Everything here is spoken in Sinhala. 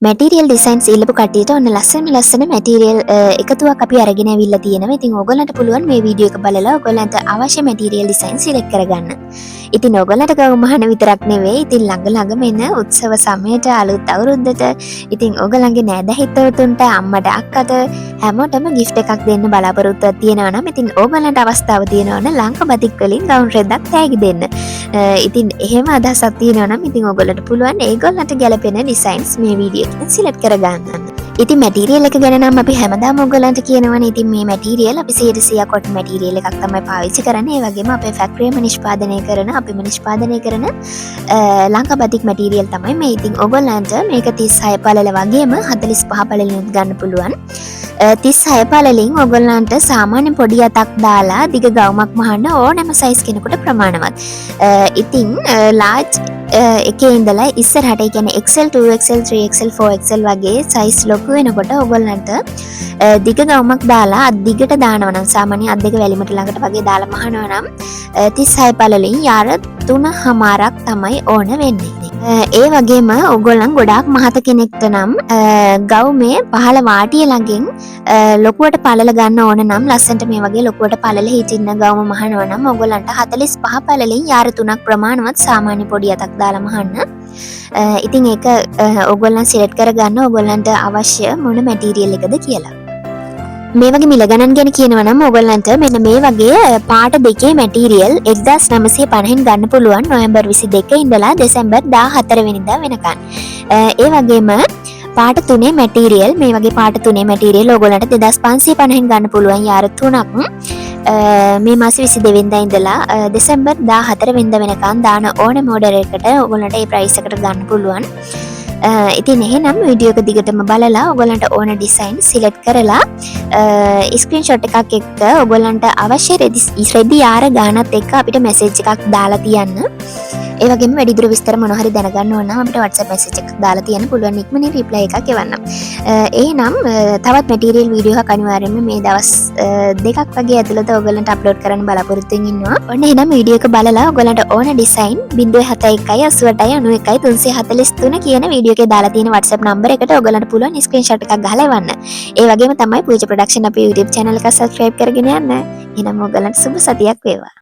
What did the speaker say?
මැටීරියල් ඩිසයින්ස් ඉල්ලපු කට්ටියට ඔන්න ලස්සන මැටීරියල් එකතුවක් අපි අරගෙන ඇවිල්ලා තියෙනවා. ඉතින් ඕගොල්ලන්ට පුළුවන් මේ වීඩියෝ එක බලලා ඕගොල්ලන්ට අවශ්‍ය මැටීරියල් ඩිසයින් සිලෙක්ට් කරගන්න. ඉතින් ඕගොල්ලන්ට ගව මහන විතරක් නෙවෙයි. ඉතින් ළඟ එන උත්සව සමයට අලුත් අවුරුද්දට ඉතින් ඕගොල්ලන්ගේ නෑදෑ හිතවතුන්ට අම්මට අක්කට හැමෝටම gift එකක් දෙන්න බලාපොරොත්තුවක් තියෙනවා නම් ඉතින් ඕගොල්ලන්ට අවස්ථාව තියෙනවා නම් ලංකබතික් වලින් ගවුම් රෙද්දක් තෑගි දෙන්න. ඉතින් එහෙම අදහසක් තියෙනවා නම් ඉතින් ඕගොල්ලන්ට පුළුවන් ඒගොල්ලන්ට ගැලපෙන ඩිසයින්ස් මේ වීඩියෝ එකෙන් සිලෙක්ට් කරගන්න. ඉතින් මැටීරියල් එක ගැන නම් අපි හැමදාම ඕගොල්ලන්ට කියනවනේ. ඉතින් මේ මැටීරියල් අපි 100% කොටන් මැටීරියල් එකක් තමයි පාවිච්චි කරන්නේ. ඒ වගේම අපේ ෆැක්ටරියම නිෂ්පාදනය කරන ලංකාබතික් මැටීරියල් තමයි මේ. ඉතින් ඕගොල්ලන්ට මේක 36 පළල වගේම 45 පළලිනුත් ගන්න පුළුවන්. 36 පළලින් ඔයගොල්ලන්ට සාමාන්‍ය පොඩි අතක් දාලා දිග ගවුමක් මහන්න ඕනෑම සයිස් කෙනෙකුට ප්‍රමාණවත්. ඉතින් large එකේ ඉඳලා ඉස්සරහට ඒ කියන්නේ XL 2XL 3XL 4XL වගේ සයිස් ලොකු වෙනකොට ඔයගොල්ලන්ට දිග ගවුමක් දාලා අත් දිගට දානවා නම් සාමාන්‍ය අත් දෙක වැලිමට ළඟට වගේ දාලා මහනවා නම් 36 පළලින් යාර 3මාරක් තමයි ඕන වෙන්නේ. ඒ වගේම ඔයගොල්ලන් ගොඩාක් මහත කෙනෙක්ට නම් ගවුමේ පහළ වාටිය ළඟින් ලොකුවට පළල ගන්න ඕන නම් ලස්සන්ට මේ වගේ ලොකුවට පළල හිටින්න ගවුම මහනවා නම් ඔයගොල්ලන්ට 45 පළලින් යාර 3ක් ප්‍රමාණවත් සාමාන්‍ය පොඩි අතක් දාලා මහන්න. ඉතින් ඒක ඔයගොල්ලන් සිලෙක්ට් කරගන්න ඔයගොල්ලන්ට අවශ්‍ය මොන මැටීරියල් එකද කියලා. මේ වගේ මිල ගණන් ගැන කියනවා නම් ඔයගොල්ලන්ට මෙන්න මේ වගේ පාට දෙකේ මැටීරියල් 1950න් ගන්න පුළුවන් නොවැම්බර් 22 ඉඳලා දෙසැම්බර් 14 වෙනිදා වෙනකන්. ඒ වගේම පාට තුනේ මැටීරියල් මේ වගේ පාට තුනේ මැටීරියල් ඔයගොල්ලන්ට 2550න් ගන්න පුළුවන් යාර 3ක්. මේ මාස 22 වෙනිදා ඉඳලා දෙසැම්බර් 14 වෙනිදා වෙනකන් දාන ඕනම ඕඩර් එකකට ඔයගොල්ලන්ට මේ ප්‍රයිස් එකට ගන්න පුළුවන්. ඉතින් එහෙනම් වීඩියෝ එක දිගටම බලලා ඔයගොල්ලන්ට ඕන ඩිසයින් සිලෙක්ට් කරලා ස්ක්‍රීන්ෂොට් එකක් එක්ක ඔයගොල්ලන්ට අවශ්‍ය රෙදි යාර ගානත් එක්ක අපිට මැසේජ් එකක් දාලා තියන්න. ඒ වගේම වැඩිදුර විස්තර මොනවා හරි දැනගන්න ඕන නම් අපිට WhatsApp message එකක් දාලා තියන්න පුළුවන්. ඉක්මනින් reply එකක් එවන්න. එහෙනම් තවත් මැටීරියල් වීඩියෝ එකක් අනිවාර්යයෙන්ම මේ දවස් දෙකක් වගේ ඇතුළත ඔයගොල්ලන්ට අප්ලෝඩ් කරන්න බලාපොරොත්තු ඉන්නවා. ඔන්න එහෙනම් වීඩියෝ එක බලලා ඔයගොල්ලන්ට ඕන ඩිසයින් 071 81 91 343 කියන වීඩියෝ එකේ දාලා තියෙන WhatsApp number එකට ඔයගොල්ලන්ට පුළුවන් ස්ක්‍රීන්ෂොට් එකක් ගහලා එවන්න. ඒ වගේම තමයි පූජා ප්‍රොඩක්ෂන් අපේ YouTube channel එක subscribe කරගෙන යන්න. එහෙනම් ඔයගොල්ලන්ට සුබ සතියක් වේවා.